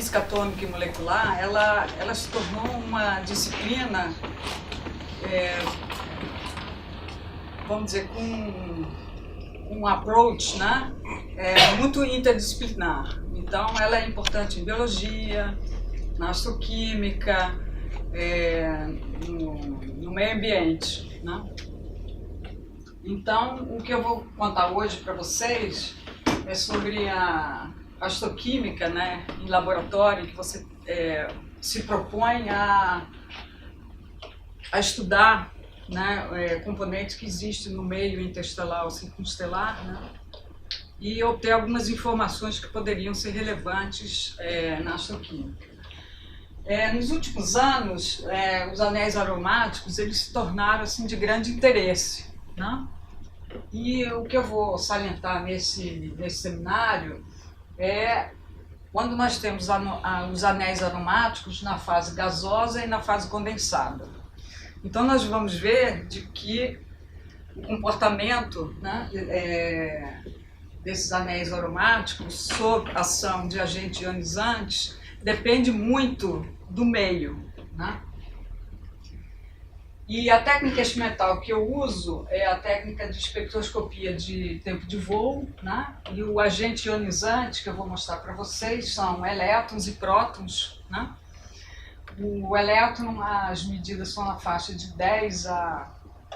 física atômica e molecular, ela se tornou uma disciplina, vamos dizer, com um approach, né, muito interdisciplinar. Então, ela é importante em biologia, na astroquímica, no meio ambiente, né? Então, o que eu vou contar hoje para vocês é sobre a astroquímica, né, em laboratório, que você se propõe a estudar, né, componentes que existem no meio interestelar ou circunstelar, né, e obter algumas informações que poderiam ser relevantes na astroquímica. Nos últimos anos, os anéis aromáticos eles se tornaram assim, de grande interesse, né? E o que eu vou salientar nesse seminário é quando nós temos os anéis aromáticos na fase gasosa e na fase condensada. Então nós vamos ver de que o comportamento, né, desses anéis aromáticos sob ação de agentes ionizantes depende muito do meio, né? E a técnica experimental que eu uso é a técnica de espectroscopia de tempo de voo, né? E o agente ionizante que eu vou mostrar para vocês são elétrons e prótons, né? O elétron, as medidas são na faixa de 10 a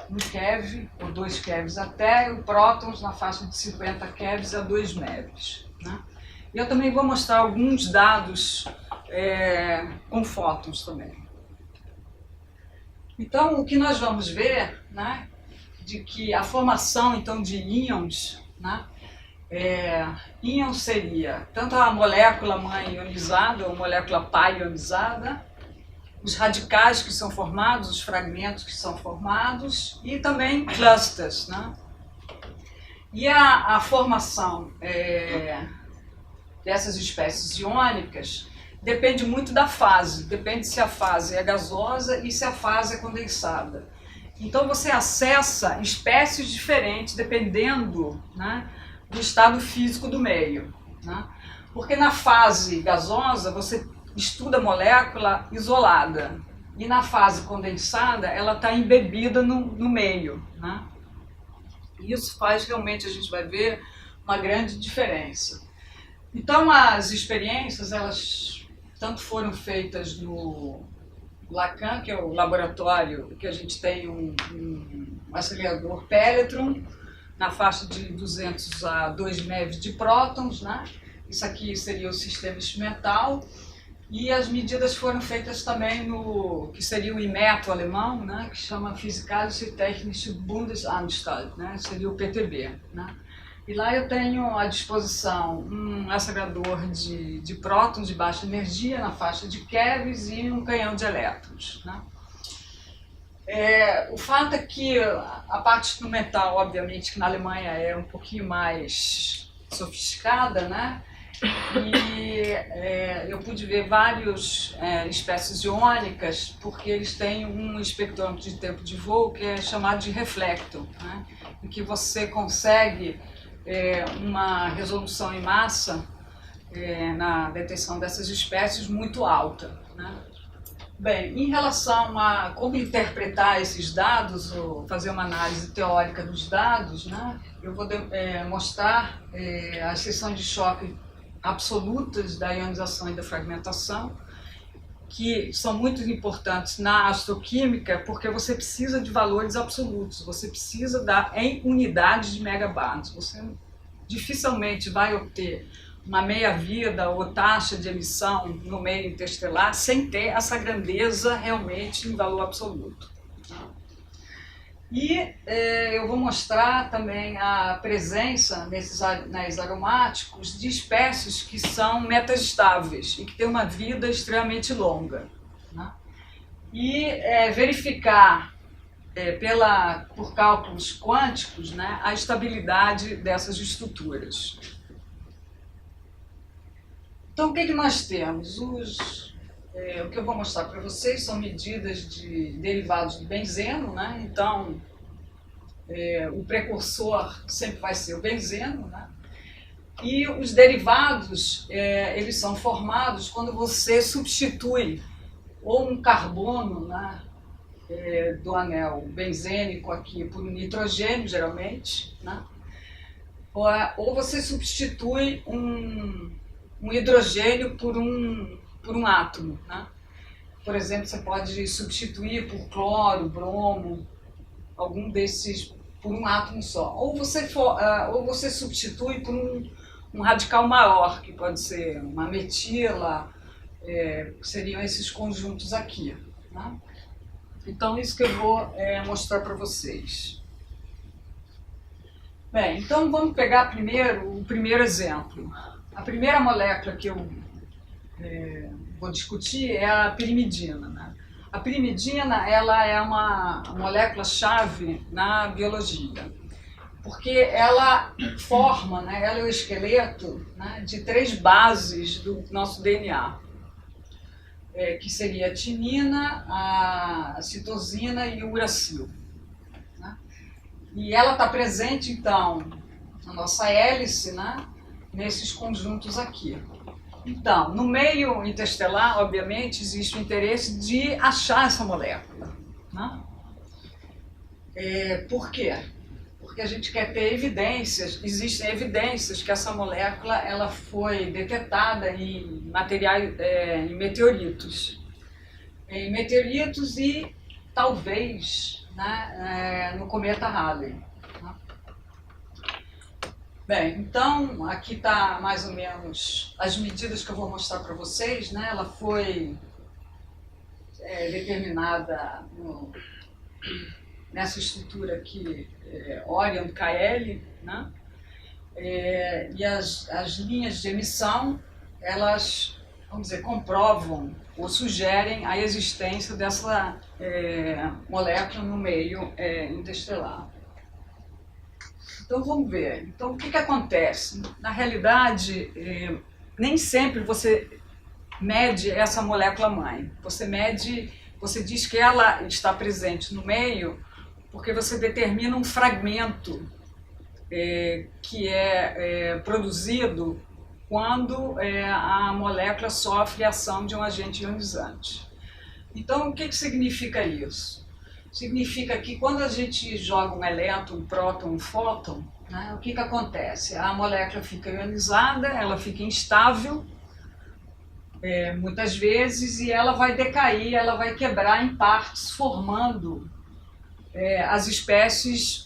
1 keV, ou 2 keVs até, e o prótons na faixa de 50 keVs a 2 MeVs, né? E eu também vou mostrar alguns dados com fótons também. Então, o que nós vamos ver, né, de que a formação então de íons, né, íon seria tanto a molécula mãe ionizada ou molécula pai ionizada, os radicais que são formados, os fragmentos que são formados e também clusters, né? E a formação dessas espécies iônicas depende muito da fase, depende se a fase é gasosa e se a fase é condensada. Então você acessa espécies diferentes dependendo, né, do estado físico do meio, né? Porque na fase gasosa você estuda a molécula isolada e na fase condensada ela está embebida no meio, né? Isso faz realmente, a gente vai ver, uma grande diferença. Então as experiências, elas tanto foram feitas no LACAN, que é o laboratório que a gente tem um acelerador Pelletron, na faixa de 200 a 2 MeV de prótons, né? Isso aqui seria o sistema experimental. E as medidas foram feitas também no que seria o IMETO alemão, né? Que chama Physikalische Technische Bundesanstalt, né? Seria o PTB, né? E lá eu tenho à disposição um acelerador de prótons de baixa energia na faixa de keVs e um canhão de elétrons, né? O fato é que a parte instrumental, obviamente, que na Alemanha é um pouquinho mais sofisticada, né? E eu pude ver várias espécies iônicas porque eles têm um espectrômetro de tempo de voo que é chamado de reflector, né? Em que você consegue uma resolução em massa na detecção dessas espécies muito alta, né? Bem, em relação a como interpretar esses dados ou fazer uma análise teórica dos dados, né, eu vou mostrar as seções de choque absolutas da ionização e da fragmentação, que são muito importantes na astroquímica porque você precisa de valores absolutos, você precisa dar em unidades de megabarns. Você dificilmente vai obter uma meia-vida ou taxa de emissão no meio interestelar sem ter essa grandeza realmente em valor absoluto. E eu vou mostrar também a presença nesses anéis aromáticos de espécies que são metastáveis e que têm uma vida extremamente longa, né? E verificar por cálculos quânticos, né, a estabilidade dessas estruturas. Então, o que nós temos? O que eu vou mostrar para vocês são medidas de derivados do benzeno, né? Então, o precursor sempre vai ser o benzeno, né? E os derivados, eles são formados quando você substitui ou um carbono, né, do anel benzênico aqui por um nitrogênio, geralmente, né, ou você substitui um hidrogênio por um átomo, né? Por exemplo, você pode substituir por cloro, bromo, algum desses por um átomo só. Ou você substitui por um radical maior, que pode ser uma metila, seriam esses conjuntos aqui, né? Então, isso que eu vou mostrar para vocês. Bem, então vamos pegar primeiro o primeiro exemplo. A primeira molécula que eu vou discutir é a pirimidina, né? A pirimidina, ela é uma molécula-chave na biologia, porque ela forma, né, ela é o esqueleto, né, de 3 bases do nosso DNA, que seria a timina, a citosina e o uracil, né? E ela está presente, então, na nossa hélice, né, nesses conjuntos aqui. Então, no meio interestelar, obviamente, existe o interesse de achar essa molécula, né? Por quê? Porque a gente quer ter evidências, existem evidências que essa molécula ela foi detectada em materiais, em meteoritos. Em meteoritos e talvez, né, no cometa Halley. Bem, então aqui está mais ou menos as medidas que eu vou mostrar para vocês, né? Ela foi determinada nessa estrutura aqui, Orion KL, né? E as linhas de emissão, elas, vamos dizer, comprovam ou sugerem a existência dessa molécula no meio interestelar. Então vamos ver. Então o que acontece? Na realidade, nem sempre você mede essa molécula mãe. Você diz que ela está presente no meio porque você determina um fragmento que é produzido quando a molécula sofre a ação de um agente ionizante. Então o que significa isso? Significa que quando a gente joga um elétron, um próton, um fóton, né, o que acontece? A molécula fica ionizada, ela fica instável, muitas vezes, e ela vai decair, ela vai quebrar em partes, formando as espécies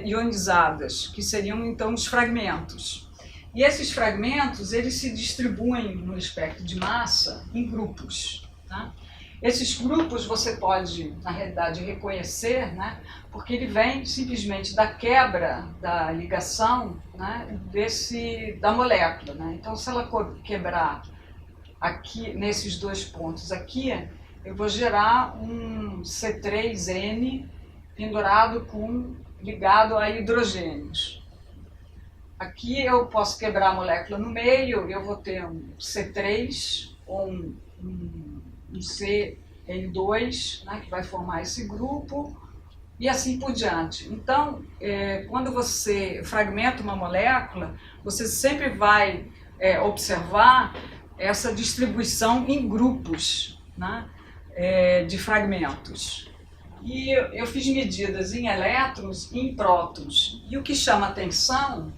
ionizadas, que seriam então os fragmentos. E esses fragmentos, eles se distribuem no espectro de massa em grupos, tá? Esses grupos você pode, na realidade, reconhecer, né, porque ele vem simplesmente da quebra da ligação, né, da molécula, né? Então, se ela quebrar aqui, nesses 2 pontos aqui, eu vou gerar um C3N pendurado ligado a hidrogênios. Aqui eu posso quebrar a molécula no meio, eu vou ter um C3 ou um CN2, né, que vai formar esse grupo, e assim por diante. Então, quando você fragmenta uma molécula, você sempre vai observar essa distribuição em grupos, né, de fragmentos. E eu fiz medidas em elétrons e em prótons. E o que chama atenção,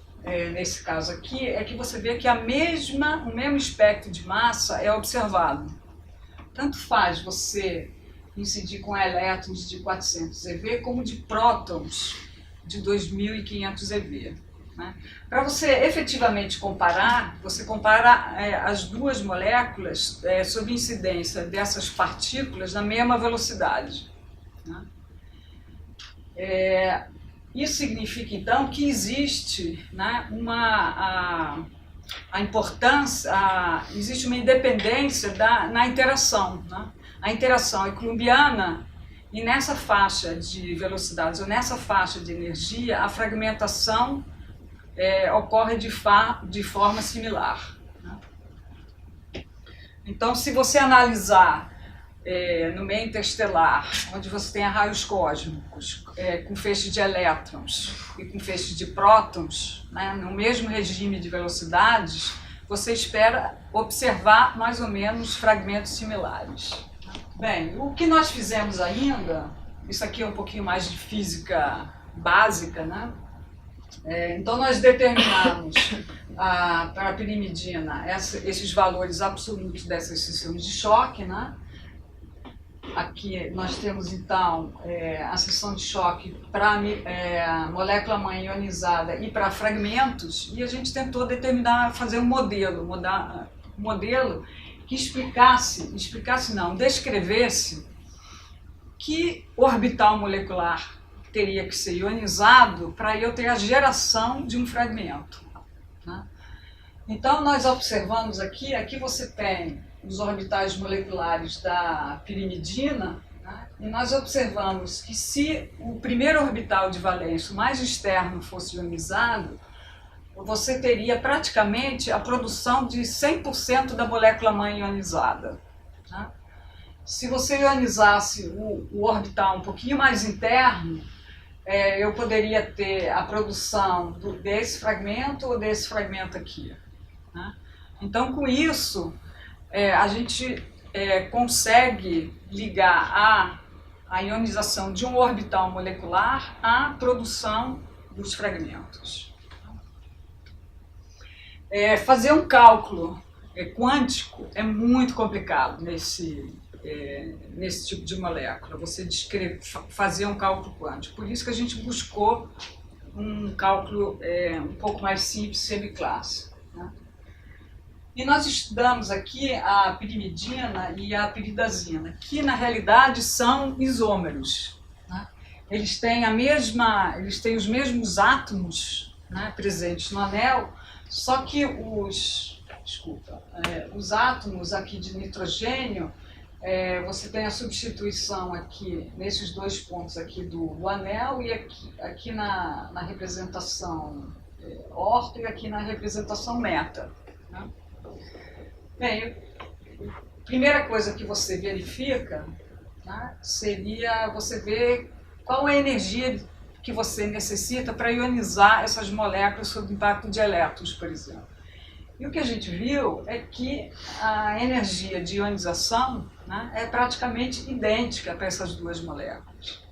nesse caso aqui, é que você vê que o mesmo espectro de massa é observado. Tanto faz você incidir com elétrons de 400 eV como de prótons de 2.500 eV. Né? Para você efetivamente comparar, você compara as 2 moléculas sob incidência dessas partículas na mesma velocidade. Né? Isso significa então que existe, né, existe uma independência na interação, né? A interação é columbiana e nessa faixa de velocidades ou nessa faixa de energia a fragmentação ocorre de forma similar, né? Então, se você analisar no meio interestelar, onde você tem raios cósmicos, com feixes de elétrons e com feixes de prótons, né, no mesmo regime de velocidades, você espera observar mais ou menos fragmentos similares. Bem, o que nós fizemos ainda, isso aqui é um pouquinho mais de física básica, né? Então nós determinamos para a pirimidina esses valores absolutos dessas seções de choque, né? Aqui nós temos então a seção de choque para a molécula mãe ionizada e para fragmentos, e a gente tentou fazer um modelo que descrevesse que orbital molecular teria que ser ionizado para eu ter a geração de um fragmento, né? Então nós observamos aqui você tem os orbitais moleculares da pirimidina, né? E nós observamos que se o primeiro orbital de valência, o mais externo, fosse ionizado, você teria praticamente a produção de 100% da molécula mãe ionizada, né? Se você ionizasse o orbital um pouquinho mais interno, eu poderia ter a produção desse fragmento ou desse fragmento aqui, né? Então, com isso, a gente consegue ligar a ionização de um orbital molecular à produção dos fragmentos. Fazer um cálculo quântico é muito complicado nesse tipo de molécula, você fazer um cálculo quântico. Por isso que a gente buscou um cálculo um pouco mais simples, semiclássico, né? E nós estudamos aqui a pirimidina e a piridazina, que na realidade são isômeros, né? Eles têm os mesmos átomos, né, presentes no anel, só que os átomos aqui de nitrogênio, você tem a substituição aqui nesses dois pontos aqui do anel e aqui na representação orto e aqui na representação meta, né? Bem, a primeira coisa que você verifica, né, seria você ver qual é a energia que você necessita para ionizar essas moléculas sob impacto de elétrons, por exemplo. E o que a gente viu é que a energia de ionização, né, é praticamente idêntica para essas duas moléculas,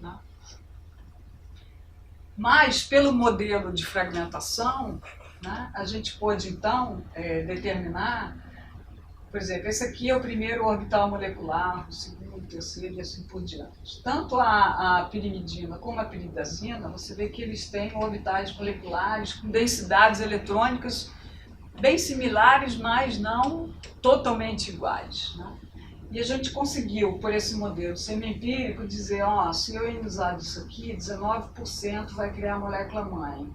né? Mas, pelo modelo de fragmentação, né, a gente pôde, então, determinar, por exemplo, esse aqui é o primeiro orbital molecular, o segundo, o terceiro e assim por diante. Tanto a pirimidina como a piridazina, você vê que eles têm orbitais moleculares com densidades eletrônicas bem similares, mas não totalmente iguais, né? E a gente conseguiu, por esse modelo semi-empírico, dizer, se eu ionizar disso aqui, 19% vai criar a molécula mãe.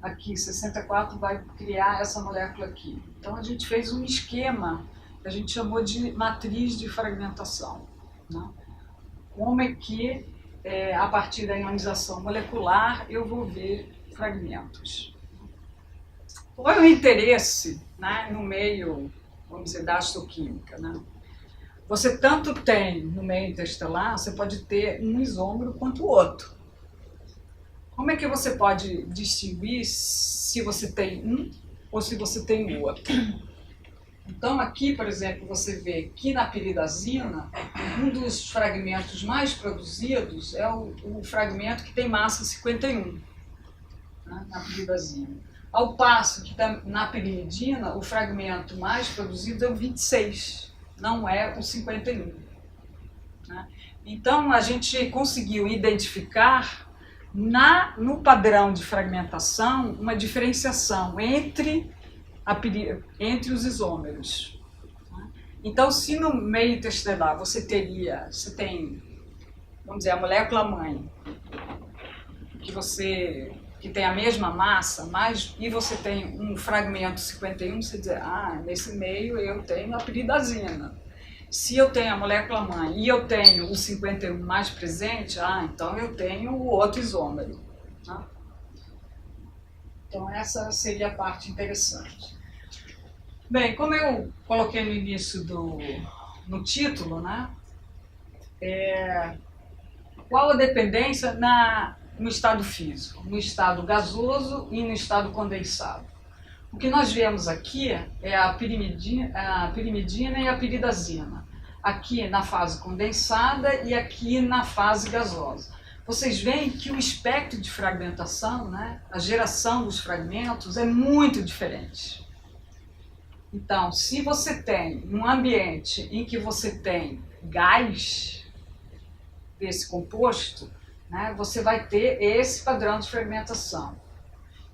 Aqui, 64% vai criar essa molécula aqui. Então a gente fez um esquema que a gente chamou de matriz de fragmentação, né? Como é que, a partir da ionização molecular, eu vou ver fragmentos. Qual é o interesse, né, no meio, vamos dizer, da astroquímica, né? Você tanto tem no meio interestelar, você pode ter um isômero quanto o outro. Como é que você pode distinguir se você tem um ou se você tem o outro? Então aqui, por exemplo, você vê que na piridazina, um dos fragmentos mais produzidos é o fragmento que tem massa 51, né, na piridazina. Ao passo que na pirimidina, o fragmento mais produzido é o 26, não é o 51, né? Então, a gente conseguiu identificar no padrão de fragmentação uma diferenciação entre os isômeros, né? Então, se no meio interestelar você tem, vamos dizer, a molécula mãe, que tem a mesma massa, e você tem um fragmento 51, você diz, nesse meio eu tenho a piridazina. Se eu tenho a molécula mãe e eu tenho o 51 mais presente, então eu tenho o outro isômero, né? Então essa seria a parte interessante. Bem, como eu coloquei no início no título, né? Qual a dependência no estado físico, no estado gasoso e no estado condensado. O que nós vemos aqui é a pirimidina e a piridazina, aqui na fase condensada e aqui na fase gasosa. Vocês veem que o espectro de fragmentação, né, a geração dos fragmentos é muito diferente. Então, se você tem um ambiente em que você tem gás desse composto, né, você vai ter esse padrão de fragmentação.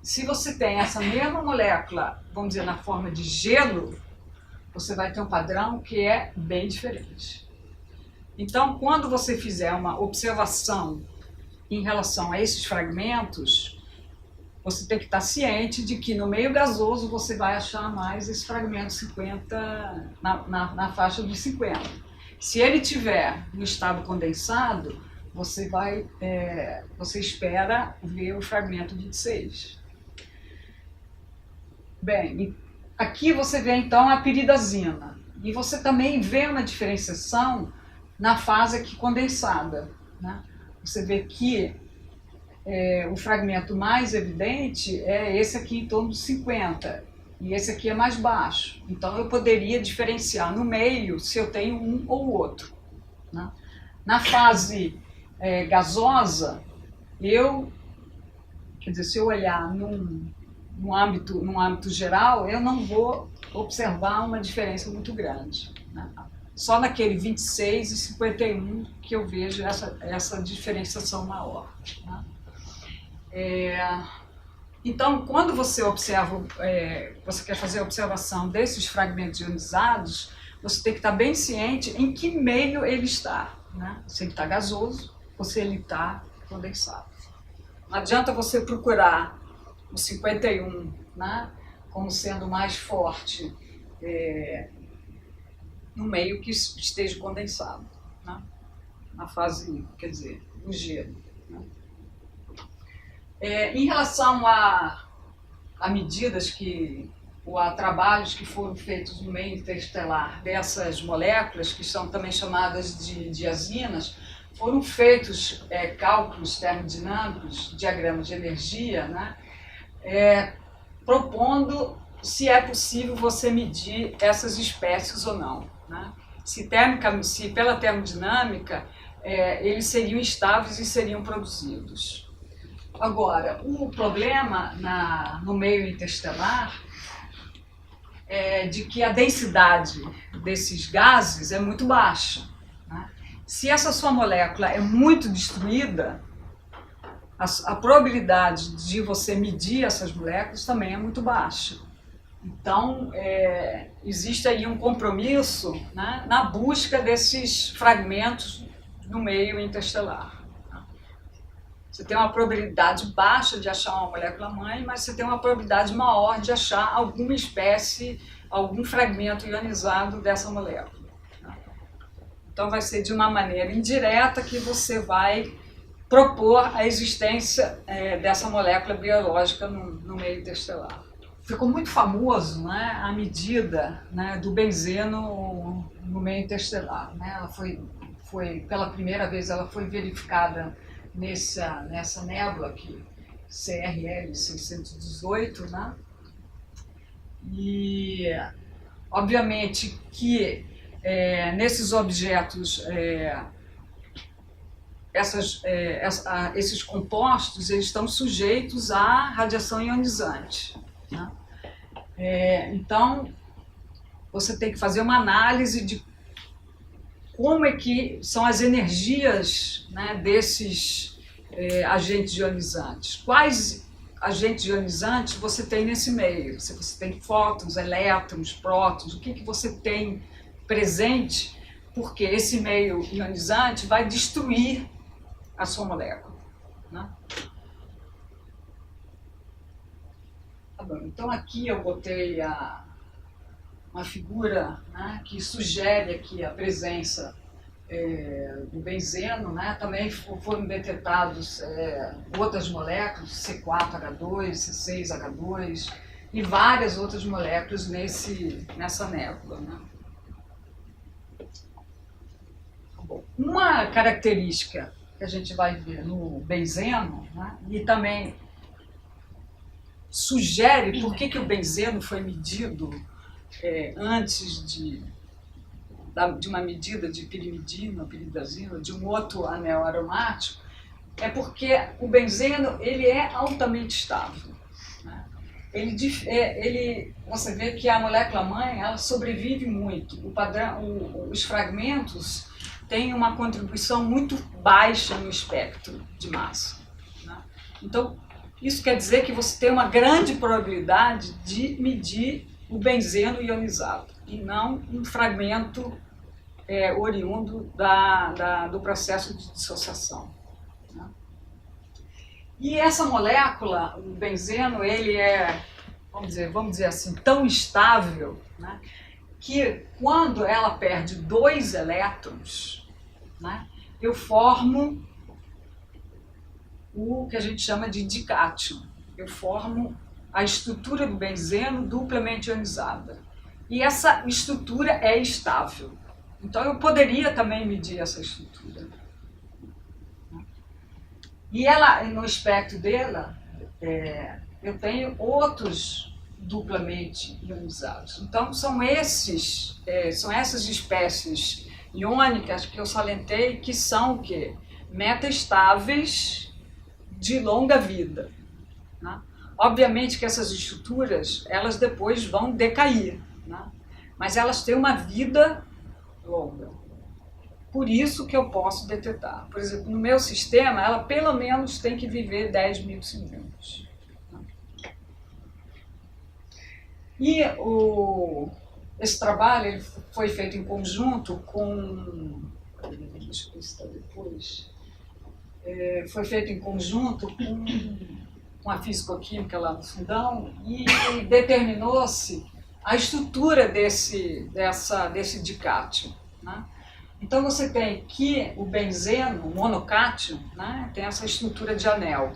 Se você tem essa mesma molécula, vamos dizer, na forma de gelo, você vai ter um padrão que é bem diferente. Então, quando você fizer uma observação em relação a esses fragmentos, você tem que estar ciente de que no meio gasoso você vai achar mais esse fragmento 50, na faixa dos 50. Se ele tiver no estado condensado, você espera ver o fragmento 26. Bem, aqui você vê então a piridazina. E você também vê uma diferenciação na fase aqui condensada, né? Você vê que o fragmento mais evidente é esse aqui em torno de 50, e esse aqui é mais baixo. Então eu poderia diferenciar no meio se eu tenho um ou outro, né? Na fase gasosa, se eu olhar num âmbito geral, eu não vou observar uma diferença muito grande, né? Só naquele 26 e 51 que eu vejo essa diferenciação maior, né? Então, quando você observa, você quer fazer a observação desses fragmentos ionizados, você tem que estar bem ciente em que meio ele está, né? Se ele está gasoso ou se ele está condensado. Não adianta você procurar o 51, né, como sendo mais forte no meio que esteja condensado, né? Na fase, quer dizer, no gelo, né? Em relação a medidas a trabalhos que foram feitos no meio interestelar dessas moléculas, que são também chamadas de diazinas, foram feitos cálculos termodinâmicos, diagramas de energia, né, propondo se é possível você medir essas espécies ou não, né? Se pela termodinâmica eles seriam estáveis e seriam produzidos. Agora, o problema no meio interestelar é de que a densidade desses gases é muito baixa, né? Se essa sua molécula é muito destruída, a probabilidade de você medir essas moléculas também é muito baixa. Então, existe aí um compromisso, né, na busca desses fragmentos no meio interestelar. Você tem uma probabilidade baixa de achar uma molécula-mãe, mas você tem uma probabilidade maior de achar alguma espécie, algum fragmento ionizado dessa molécula. Então, vai ser de uma maneira indireta que você vai propor a existência dessa molécula biológica no meio interestelar. Ficou muito famoso, né, a medida, né, do benzeno no meio interestelar, né? Ela foi pela primeira vez, ela foi verificada nessa nébula aqui, CRL 618, né? E obviamente que nesses objetos, esses compostos, eles estão sujeitos à radiação ionizante, né? Então, você tem que fazer uma análise de como é que são as energias, né, desses agentes ionizantes. Quais agentes ionizantes você tem nesse meio? Se você tem fótons, elétrons, prótons, o que você tem presente, porque esse meio ionizante vai destruir a sua molécula, né? Tá bom, então aqui eu botei uma figura, né, que sugere aqui a presença do benzeno, né? Também foram detectados outras moléculas, C4H2, C6H2 e várias outras moléculas nessa nébula, né? Uma característica que a gente vai ver no benzeno, né, e também sugere por que o benzeno foi medido antes de uma medida de pirimidina, piridazina, de um outro anel aromático, é porque o benzeno ele é altamente estável. Né? Você vê que a molécula mãe ela sobrevive muito. Os fragmentos têm uma contribuição muito baixa no espectro de massa. Né? Então, isso quer dizer que você tem uma grande probabilidade de medir o benzeno ionizado e não um fragmento oriundo do processo de dissociação. Né? E essa molécula, o benzeno, ele é, vamos dizer assim, tão estável, né, que quando ela perde 2 elétrons, né, eu formo o que a gente chama de dicátion. Eu formo a estrutura do benzeno duplamente ionizada. E essa estrutura é estável. Então eu poderia também medir essa estrutura. E ela, no espectro dela, eu tenho outros duplamente ionizados. Então são essas espécies iônicas que eu salientei que são o quê? Metaestáveis de longa vida. Né? Obviamente que essas estruturas, elas depois vão decair, né? Mas elas têm uma vida longa. Por isso que eu posso detectar. Por exemplo, no meu sistema, ela pelo menos tem que viver 10.000 segundos. Né? E esse trabalho ele foi feito em conjunto com... Deixa eu ver se está depois... foi feito em conjunto com a físico-química lá no Fundão e determinou-se a estrutura desse dicátion. Né? Então você tem que o benzeno, o monocátion, né, tem essa estrutura de anel.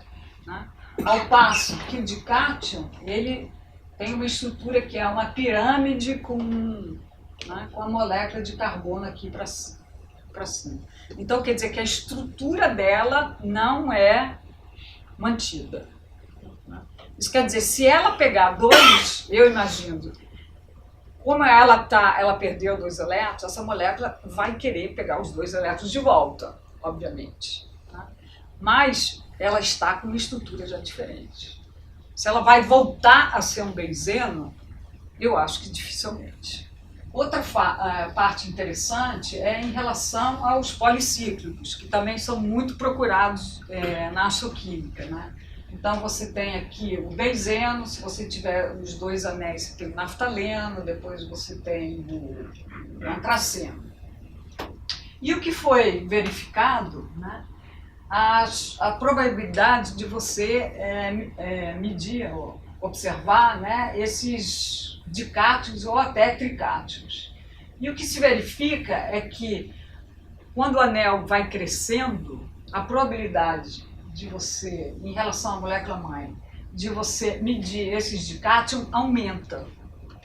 Né? Ao passo que o dicátion, ele tem uma estrutura que é uma pirâmide com a molécula de carbono aqui para cima. Então, quer dizer que a estrutura dela não é mantida. Isso quer dizer, se ela pegar 2, eu imagino, como ela perdeu 2 elétrons, essa molécula vai querer pegar os 2 elétrons de volta, obviamente. Tá? Mas ela está com uma estrutura já diferente. Se ela vai voltar a ser um benzeno, eu acho que dificilmente. Outra parte interessante é em relação aos policíclicos, que também são muito procurados na astroquímica. Né? Então você tem aqui o benzeno, se você tiver os 2 anéis, você tem o naftaleno, depois você tem o antraceno. E o que foi verificado, né, a probabilidade de você medir, ou observar, né, esses dicátions ou até tricátions. E o que se verifica é que quando o anel vai crescendo, a probabilidade de você, em relação à molécula mãe, de você medir esses dicátions aumenta.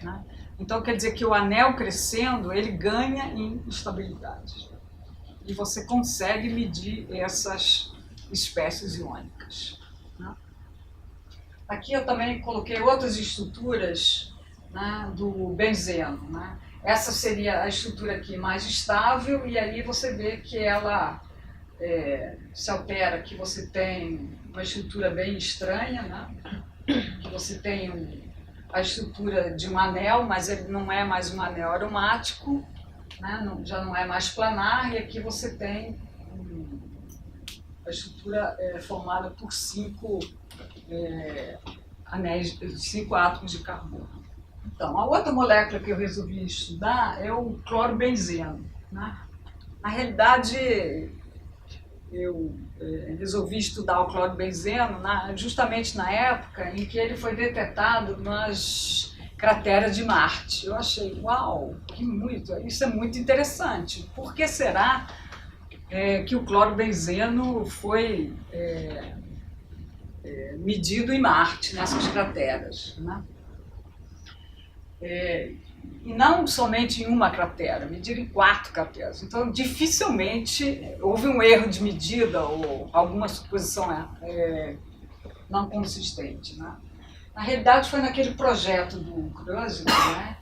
Né? Então quer dizer que o anel crescendo, ele ganha em estabilidade. E você consegue medir essas espécies iônicas. Né? Aqui eu também coloquei outras estruturas, né, do benzeno. Né? Essa seria a estrutura aqui mais estável, e aí você vê que ela se altera, que você tem uma estrutura bem estranha, né? Que você tem a estrutura de um anel, mas ele não é mais um anel aromático, né? Já não é mais planar, e aqui você tem a estrutura formada por 5 anéis, 5 átomos de carbono. Então, a outra molécula que eu resolvi estudar é o clorobenzeno. Né? Na realidade, eu resolvi estudar o clorobenzeno justamente na época em que ele foi detectado nas crateras de Marte. Eu achei, uau, isso é muito interessante. Por que será que o clorobenzeno foi medido em Marte, nessas crateras? Né? E não somente em uma cratera, mediram em 4 crateras. Então, dificilmente houve um erro de medida ou alguma suposição não consistente, né? Na realidade, foi naquele projeto do Kreuzer, né,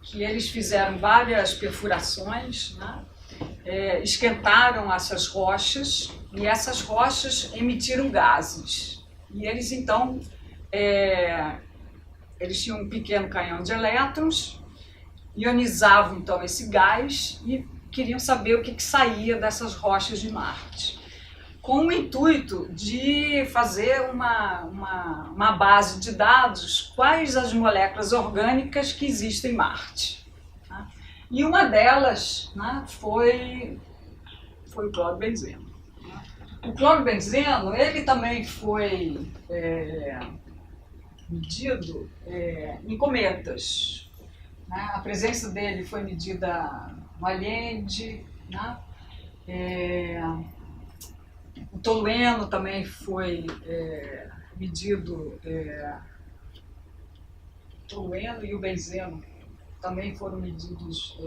que eles fizeram várias perfurações, né, esquentaram essas rochas e essas rochas emitiram gases. E eles, então, eles tinham um pequeno canhão de elétrons, ionizavam então esse gás e queriam saber o que saía dessas rochas de Marte, com o intuito de fazer uma base de dados, quais as moléculas orgânicas que existem em Marte. Tá? E uma delas, né, foi o clorobenzeno. O clorobenzeno, ele também foi medido em cometas. Né? A presença dele foi medida no Allende, né? O tolueno também foi medido, o tolueno e o benzeno também foram medidos,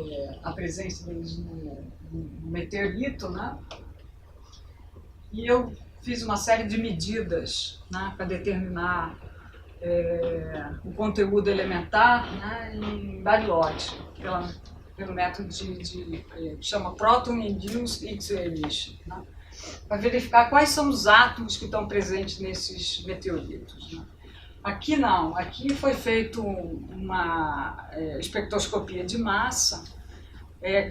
a presença deles no meteorito, né? E eu fiz uma série de medidas, né, para determinar o conteúdo elementar, né, em Bariloche, pelo método que chama Proton-Induced X-ray Emission, né, para verificar quais são os átomos que estão presentes nesses meteoritos. Né. Aqui não, aqui foi feito uma espectroscopia de massa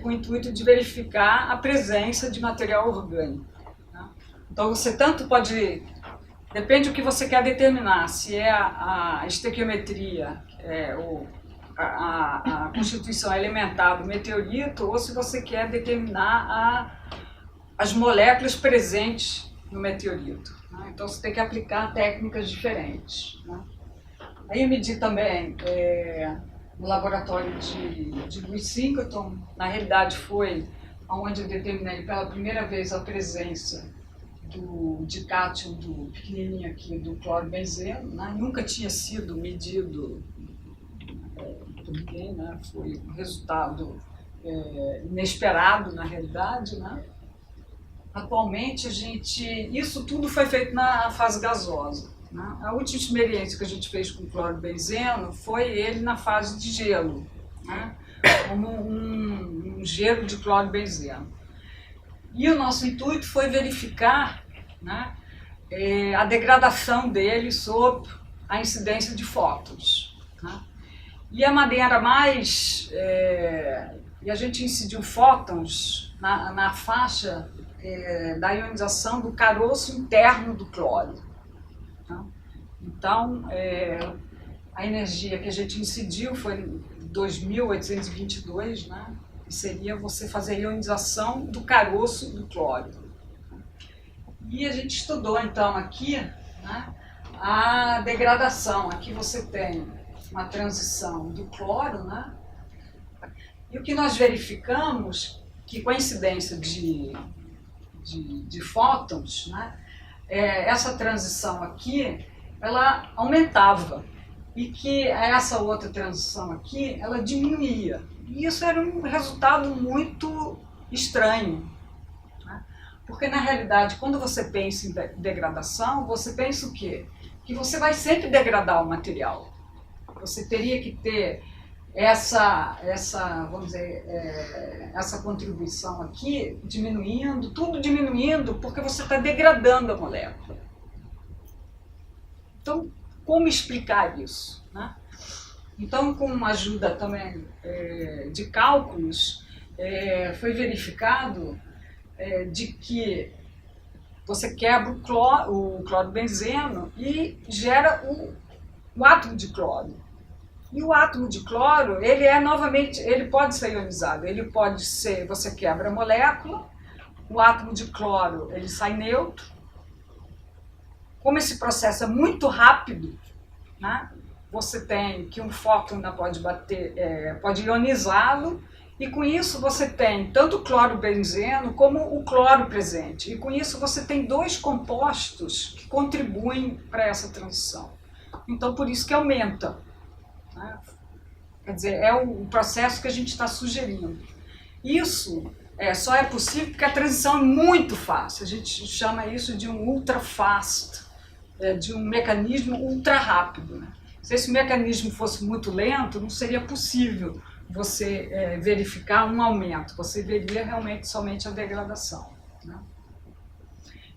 com o intuito de verificar a presença de material orgânico. Né. Então você tanto pode... Depende do que você quer determinar, se é a estequiometria, a constituição elementar do meteorito, ou se você quer determinar as moléculas presentes no meteorito. Né? Então você tem que aplicar técnicas diferentes. Né? Aí eu medi também no laboratório de Louis Singleton, na realidade foi onde eu determinei pela primeira vez a presença do dicátion do pequenininho aqui do clorobenzeno, né? Nunca tinha sido medido por ninguém, né? Foi um resultado inesperado na realidade, né? Atualmente isso tudo foi feito na fase gasosa, né? A última experiência que a gente fez com clorobenzeno foi ele na fase de gelo, né? Como um gelo de clorobenzeno. E o nosso intuito foi verificar, né, a degradação dele sob a incidência de fótons. Né? E a maneira mais... e a gente incidiu fótons na faixa da ionização do caroço interno do cloro. Tá? Então, a energia que a gente incidiu foi 2.822, né? Que seria você fazer a ionização do caroço do cloro. E a gente estudou então aqui, né, a degradação. Aqui você tem uma transição do cloro, né? E o que nós verificamos, que com a incidência de fótons, né, essa transição aqui, ela aumentava. E que essa outra transição aqui, ela diminuía. E isso era um resultado muito estranho, né? Porque na realidade, quando você pensa em degradação, você pensa o quê? Que você vai sempre degradar o material. Você teria que ter vamos dizer, essa contribuição aqui diminuindo, tudo diminuindo, porque você está degradando a molécula. Então, como explicar isso, né? Então, com a ajuda também de cálculos, foi verificado de que você quebra o clorobenzeno e gera o átomo de cloro. E o átomo de cloro, ele pode ser ionizado, você quebra a molécula, o átomo de cloro ele sai neutro. Como esse processo é muito rápido, né? Você tem que um fóton ainda pode pode ionizá-lo, e com isso você tem tanto o clorobenzeno como o cloro presente. E com isso você tem 2 compostos que contribuem para essa transição. Então por isso que aumenta, né? Quer dizer, é o processo que a gente está sugerindo. Isso só é possível porque a transição é muito fácil. A gente chama isso de um ultra fast, de um mecanismo ultra rápido, né? Se esse mecanismo fosse muito lento, não seria possível você verificar um aumento. Você veria realmente somente a degradação, né?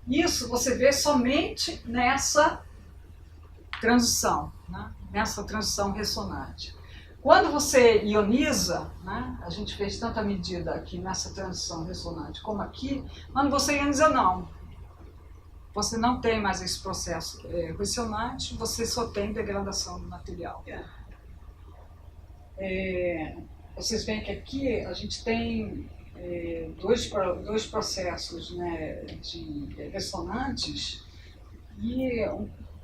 Isso você vê somente nessa transição, né? Nessa transição ressonante. Quando você ioniza, né, a gente fez tanta medida aqui nessa transição ressonante como aqui, quando você ioniza não. Você não tem mais esse processo ressonante, você só tem degradação do material. Vocês veem que aqui a gente tem dois processos, né, ressonantes, e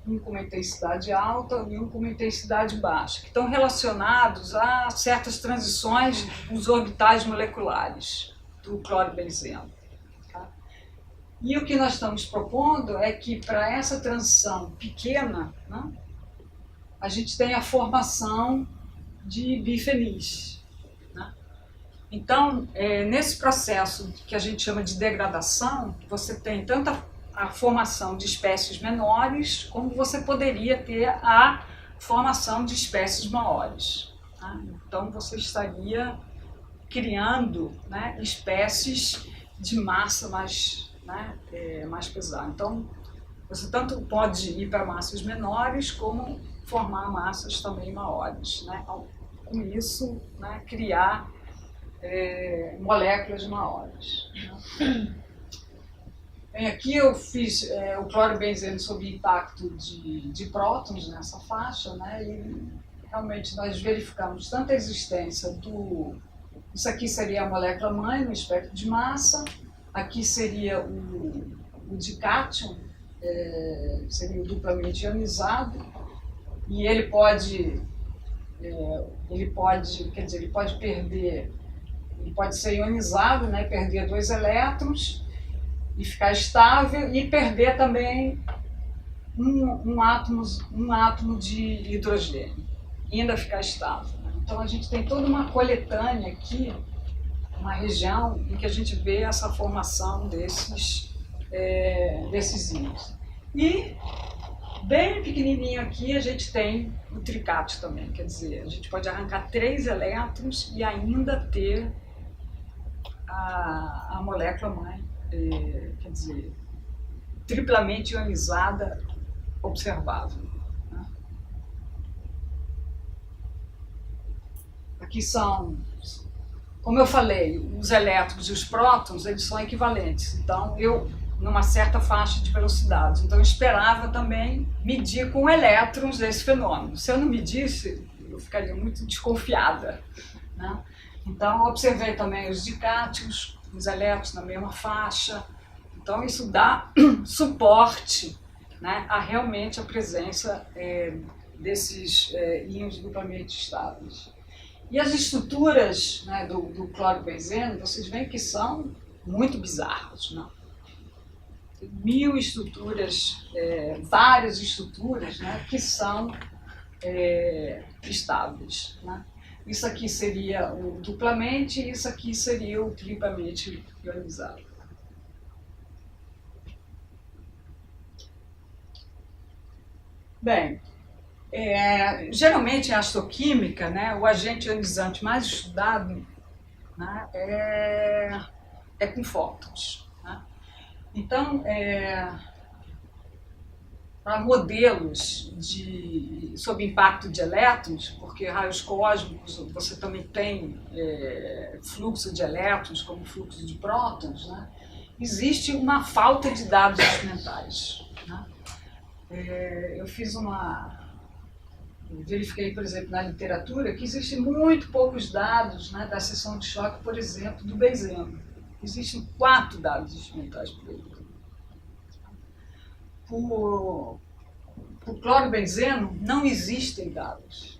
um com uma intensidade alta e um com uma intensidade baixa, que estão relacionados a certas transições nos orbitais moleculares do clorobenzeno. Tá? E o que nós estamos propondo é que para essa transição pequena, né, a gente tem a formação de bifenis. Né? Então, nesse processo que a gente chama de degradação, você tem tanto a formação de espécies menores, como você poderia ter a formação de espécies maiores. Tá? Então, você estaria criando, né, espécies de massa mais, né, mais pesada. Então, você tanto pode ir para massas menores, como formar massas também maiores. Né? Com isso, né, criar moléculas maiores. Né? Aqui eu fiz o clorobenzeno sob impacto de prótons nessa faixa, né? E realmente nós verificamos tanto a existência isso aqui seria a molécula mãe no espectro de massa, aqui seria o dicátion, seria o duplamente ionizado, e ele pode perder, ele pode ser ionizado, né? Perder 2 elétrons, e ficar estável, e perder também um átomo de hidrogênio, e ainda ficar estável. Então a gente tem toda uma coletânea aqui, uma região em que a gente vê essa formação desses íons. E bem pequenininho aqui a gente tem o tricátio também, quer dizer, a gente pode arrancar 3 elétrons e ainda ter a molécula mãe, quer dizer, triplamente ionizada, observável. Né? Aqui são, como eu falei, os elétrons e os prótons, eles são equivalentes. Então, numa certa faixa de velocidade. Então, eu esperava também medir com elétrons esse fenômeno. Se eu não medisse, eu ficaria muito desconfiada. Né? Então, eu observei também os dicátios, os elétrons na mesma faixa. Então, isso dá suporte, né, a realmente a presença desses íons duplamente estáveis. E as estruturas, né, do clorobenzeno, vocês veem que são muito bizarras. Né? 1000 estruturas, várias estruturas, né, que são estáveis. Né? Isso aqui seria o duplamente e isso aqui seria o triplamente ionizado. Bem, geralmente em astroquímica, né, o agente ionizante mais estudado, né, é com fótons. Né? Então, para modelos sob impacto de elétrons, porque raios cósmicos você também tem fluxo de elétrons como fluxo de prótons, né? Existe uma falta de dados experimentais. Né? Eu verifiquei, por exemplo, na literatura que existem muito poucos dados, né, da seção de choque, por exemplo, do benzeno. Existem 4 dados experimentais por ele. Por clorobenzeno não existem dados.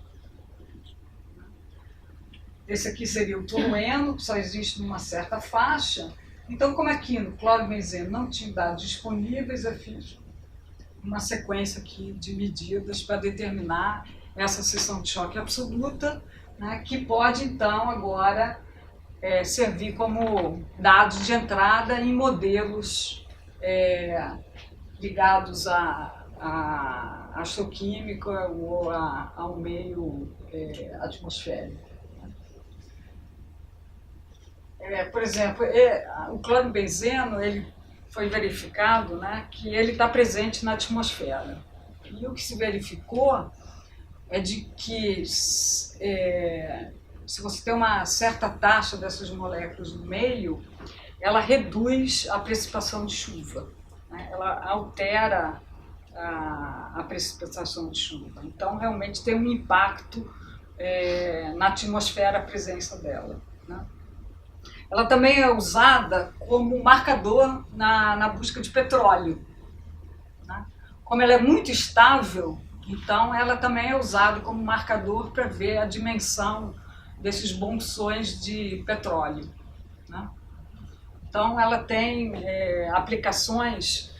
Esse aqui seria o tolueno, que só existe numa certa faixa. Então, como aqui no clorobenzeno não tinha dados disponíveis, eu fiz uma sequência aqui de medidas para determinar essa seção de choque absoluta né, que pode então agora servir como dados de entrada em modelos ligados à astroquímica ou ao meio atmosférico. Por exemplo, o clorobenzeno, ele foi verificado, né, que ele está presente na atmosfera. E o que se verificou é de que se você tem uma certa taxa dessas moléculas no meio, ela reduz a precipitação de chuva, né? Ela altera a precipitação de chuva. Então, realmente tem um impacto na atmosfera a presença dela, né? Ela também é usada como marcador na busca de petróleo, né? Como ela é muito estável, então ela também é usada como marcador para ver a dimensão desses bolsões de petróleo, né? Então ela tem aplicações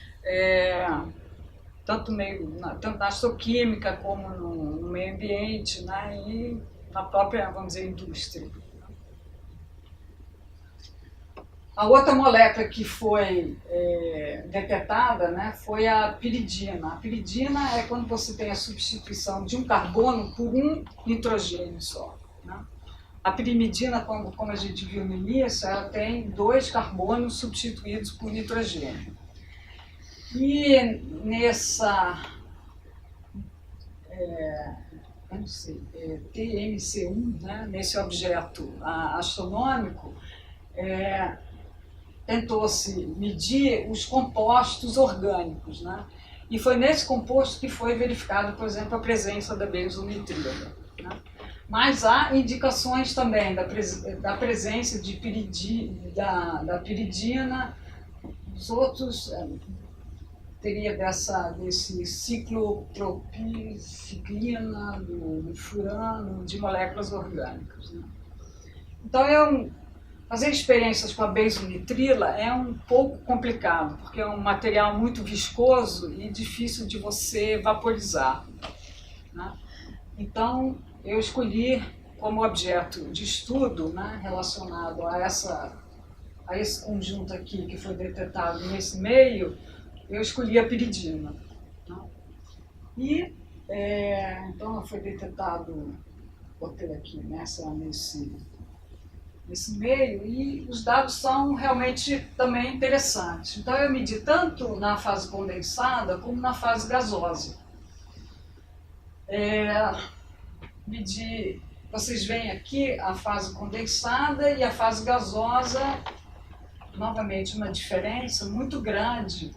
tanto na astroquímica como no meio ambiente, né? E na própria, vamos dizer, indústria. A outra molécula que foi detectada, né, foi a piridina. A piridina é quando você tem a substituição de um carbono por um nitrogênio só, né? A pirimidina, como a gente viu no início, ela tem 2 carbonos substituídos por nitrogênio. E nessa TMC1, né, nesse objeto astronômico, tentou-se medir os compostos orgânicos, né? E foi nesse composto que foi verificado, por exemplo, a presença da benzonitrila, né? Mas há indicações também da presença de da piridina, os outros teria desse ciclopropiciclina, do furano, de moléculas orgânicas, né? Então, fazer experiências com a benzonitrila é um pouco complicado, porque é um material muito viscoso e difícil de você vaporizar, né? Então, eu escolhi como objeto de estudo, né, relacionado a esse conjunto aqui que foi detectado nesse meio, eu escolhi a piridina, né? E, então, foi detectado, botei aqui nesse meio, e os dados são realmente também interessantes. Então, eu medi tanto na fase condensada como na fase gasosa. Vocês veem aqui a fase condensada e a fase gasosa, novamente uma diferença muito grande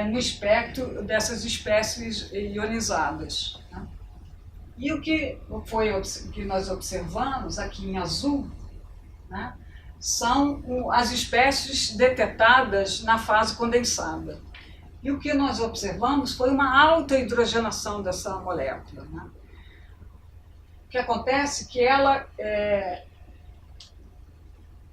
no espectro dessas espécies ionizadas, né? E o que nós observamos aqui em azul, né, são as espécies detectadas na fase condensada. E o que nós observamos foi uma alta hidrogenação dessa molécula, né? O que acontece é que ela,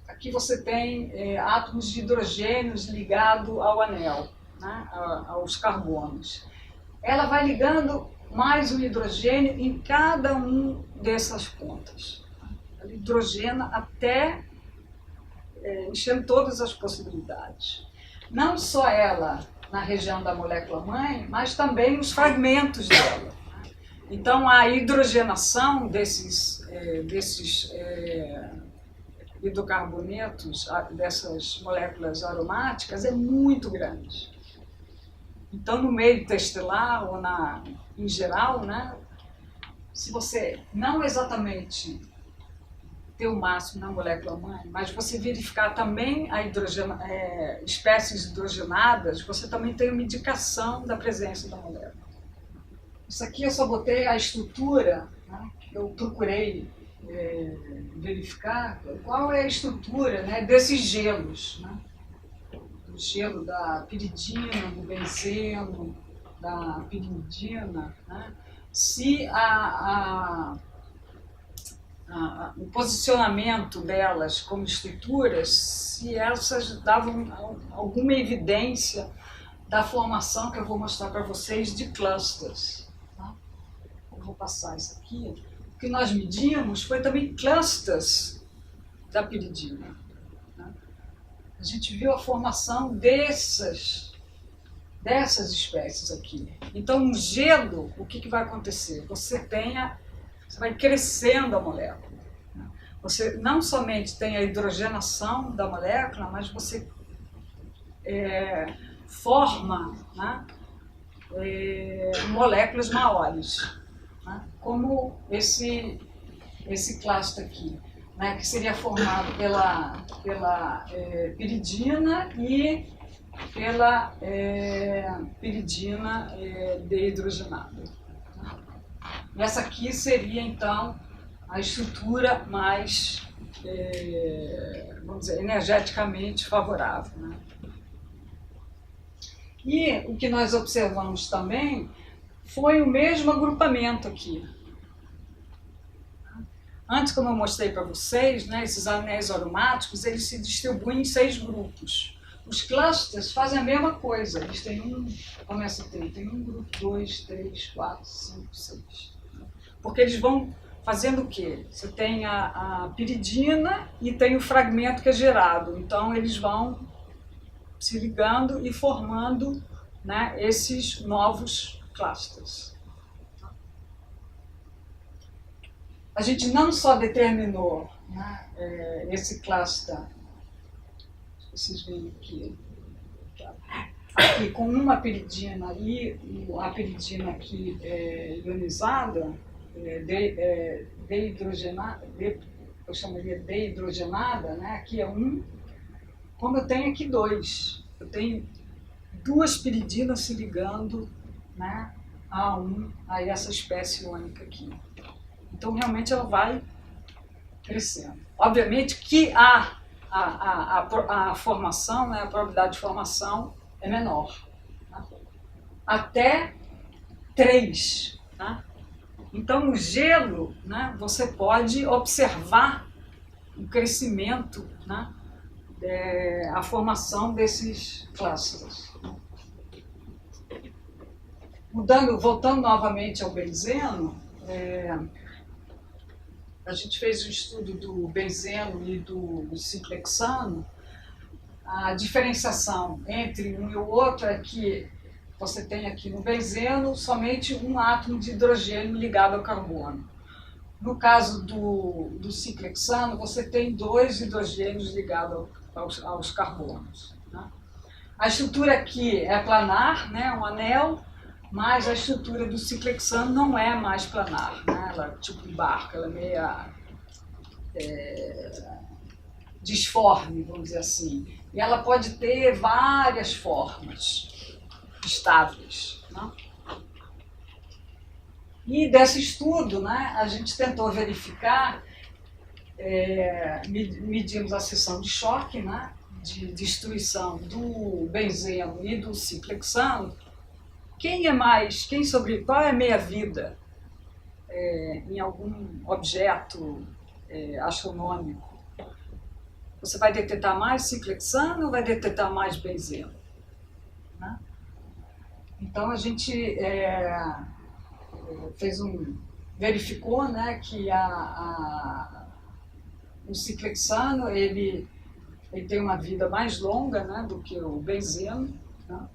aqui você tem átomos de hidrogênios ligados ao anel, né, aos carbonos. Ela vai ligando mais um hidrogênio em cada um dessas pontas. Ela hidrogena até enchendo todas as possibilidades. Não só ela na região da molécula-mãe, mas também os fragmentos dela. Então, a hidrogenação desses hidrocarbonetos, dessas moléculas aromáticas, é muito grande. Então, no meio interestelar ou em geral, né, se você não exatamente ter o máximo na molécula-mãe, mas você verificar também espécies hidrogenadas, você também tem uma indicação da presença da molécula. Isso aqui eu só botei a estrutura, né, eu procurei verificar qual é a estrutura, né, desses gelos, né? Do gelo da piridina, do benzeno, da pirimidina, né? Se o posicionamento delas como estruturas, se essas davam alguma evidência da formação que eu vou mostrar para vocês de clusters, tá? Eu vou passar isso aqui. que nós medimos foi também clusters da piridina. Né? A gente viu a formação dessas espécies aqui. Então, no gelo, o que vai acontecer? Você vai crescendo a molécula. Né? Você não somente tem a hidrogenação da molécula, mas você forma, né, moléculas maiores, né, como esse cluster aqui, né, que seria formado pela piridina e pela piridina dehidrogenada. E essa aqui seria, então, a estrutura mais, vamos dizer, energeticamente favorável. Né? E o que nós observamos também foi o mesmo agrupamento aqui. Antes, como eu mostrei para vocês, né, esses anéis aromáticos, eles se distribuem em 6 grupos. Os clusters fazem a mesma coisa. Eles têm começa a ter, tem um grupo, 2, 3, 4, 5, 6. Porque eles vão fazendo o quê? Você tem a piridina e tem o fragmento que é gerado. Então, eles vão se ligando e formando, né, esses novos clusters. A gente não só determinou, né, esse cluster, vocês veem aqui com uma piridina e a piridina aqui ionizada, dehidrogenada, eu chamaria dehidrogenada, né, aqui é como eu tenho aqui 2. Eu tenho 2 piridinas se ligando, né, a essa espécie única aqui. Então, realmente, ela vai crescendo. Obviamente que a formação, né, a probabilidade de formação é menor. Tá? Até 3. Tá? Então, no gelo, né, você pode observar o crescimento, né, a formação desses clusters. Voltando novamente ao benzeno, a gente fez um estudo do benzeno e do ciclohexano. A diferenciação entre um e o outro é que você tem aqui no benzeno somente um átomo de hidrogênio ligado ao carbono. No caso do ciclohexano, você tem 2 hidrogênios ligados aos carbonos. Né? A estrutura aqui é planar, né, um anel, mas a estrutura do ciclohexano não é mais planar. Né? Ela é tipo um barco, ela é meia disforme, vamos dizer assim. E ela pode ter várias formas estáveis. Né? E desse estudo, né, a gente tentou verificar, medimos a seção de choque, né, de destruição do benzeno e do ciclohexano. Qual é a meia-vida em algum objeto astronômico? Você vai detectar mais ciclohexano ou vai detectar mais benzeno? Né? Então, a gente verificou, né, que o ciclohexano ele tem uma vida mais longa, né, do que o benzeno, né,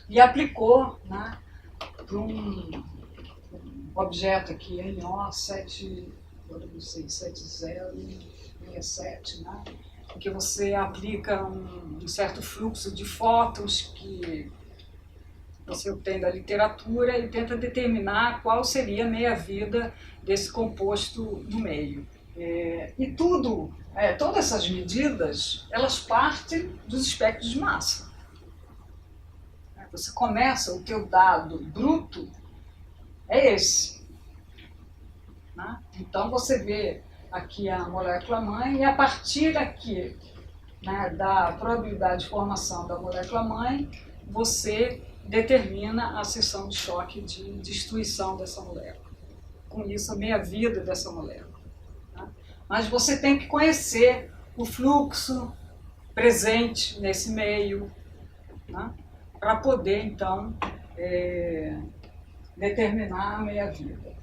e aplicou, né, para um objeto aqui, NO7067, né, em que você aplica um certo fluxo de fótons que você obtém da literatura e tenta determinar qual seria a meia-vida desse composto no meio. E todas essas medidas, elas partem dos espectros de massa. Você começa, o teu dado bruto é esse. Né? Então você vê aqui a molécula-mãe e a partir aqui, né, da probabilidade de formação da molécula-mãe, você determina a seção de choque de destruição dessa molécula. Com isso, a meia-vida dessa molécula. Tá? Mas você tem que conhecer o fluxo presente nesse meio, tá? Para poder, então, determinar a meia-vida.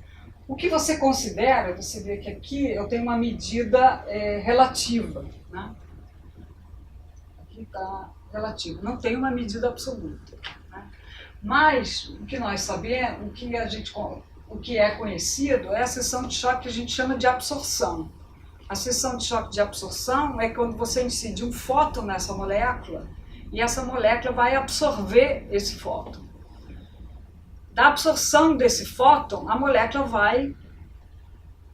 O que você considera, você vê que aqui eu tenho uma medida relativa, né? Aqui está relativa, não tem uma medida absoluta, né? Mas o que nós sabemos, o que é conhecido é a seção de choque que a gente chama de absorção. A seção de choque de absorção é quando você incide um fóton nessa molécula e essa molécula vai absorver esse fóton. Da absorção desse fóton, a molécula vai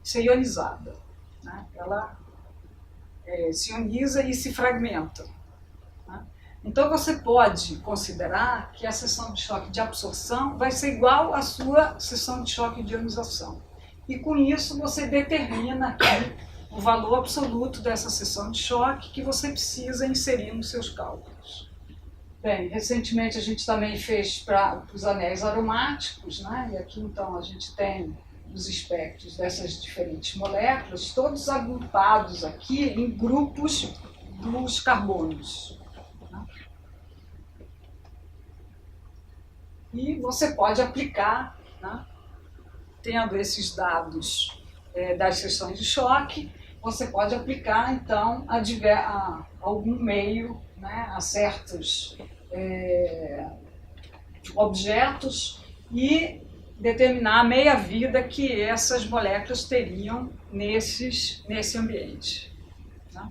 ser ionizada, né? Ela se ioniza e se fragmenta, né? Então você pode considerar que a seção de choque de absorção vai ser igual à sua seção de choque de ionização. E com isso você determina aqui o valor absoluto dessa seção de choque que você precisa inserir nos seus cálculos. Bem, recentemente a gente também fez para os anéis aromáticos, né? E aqui então a gente tem os espectros dessas diferentes moléculas, todos agrupados aqui em grupos dos carbonos, né? E você pode aplicar, né? Tendo esses dados das seções de choque, você pode aplicar então a algum meio, né, a certos objetos e determinar a meia-vida que essas moléculas teriam nesse ambiente, né?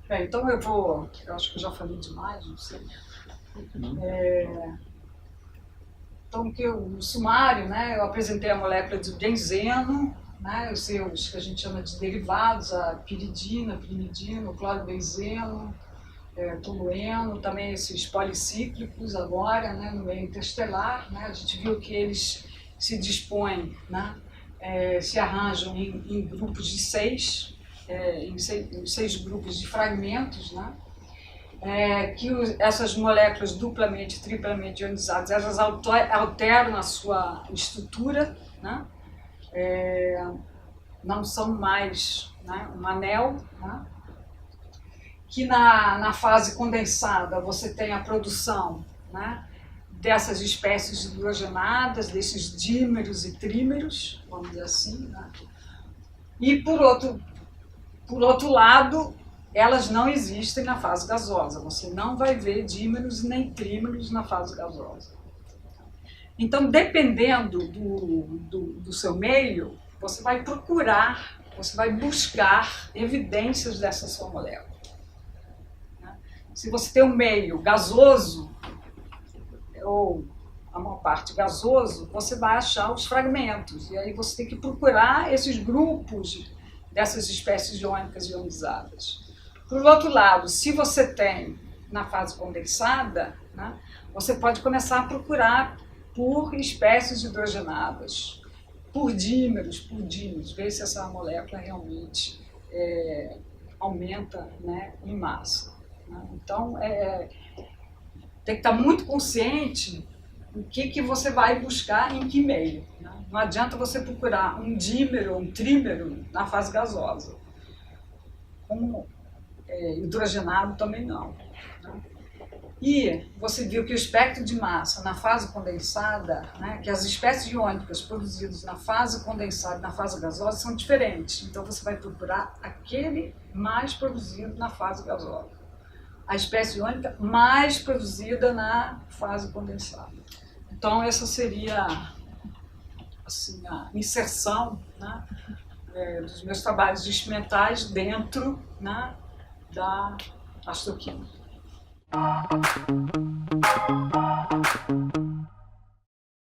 Bem, então eu acho que eu já falei demais, não sei. Então, no sumário, né, eu apresentei a molécula de benzeno, né, os seus que a gente chama de derivados, a piridina, pirimidina, o clorobenzeno, tolueno, também esses policíclicos agora, né, no meio interestelar, né, a gente viu que eles se dispõem, né, se arranjam em grupos de seis grupos de fragmentos, né, que essas moléculas duplamente, triplamente ionizadas, elas alteram a sua estrutura, né, não são mais, né, um anel, né, que na fase condensada você tem a produção, né, dessas espécies hidrogenadas, desses dímeros e trímeros, vamos dizer assim, né? E por outro lado, elas não existem na fase gasosa, você não vai ver dímeros nem trímeros na fase gasosa. Então, dependendo do seu meio, você vai buscar evidências dessa sua molécula. Se você tem um meio gasoso, ou a maior parte gasoso, você vai achar os fragmentos. E aí você tem que procurar esses grupos dessas espécies iônicas ionizadas. Por outro lado, se você tem na fase condensada, né, você pode começar a procurar por espécies hidrogenadas, por dímeros, ver se essa molécula realmente aumenta, né, em massa. Então, tem que estar muito consciente do que você vai buscar em que meio, né? Não adianta você procurar um dímero ou um trímero na fase gasosa. Como hidrogenado também não, né? E você viu que o espectro de massa na fase condensada, né, que as espécies iônicas produzidas na fase condensada e na fase gasosa são diferentes. Então você vai procurar aquele mais produzido na fase gasosa, a espécie iônica mais produzida na fase condensada. Então essa seria assim, a inserção, né, dos meus trabalhos experimentais dentro, né, da astroquímica.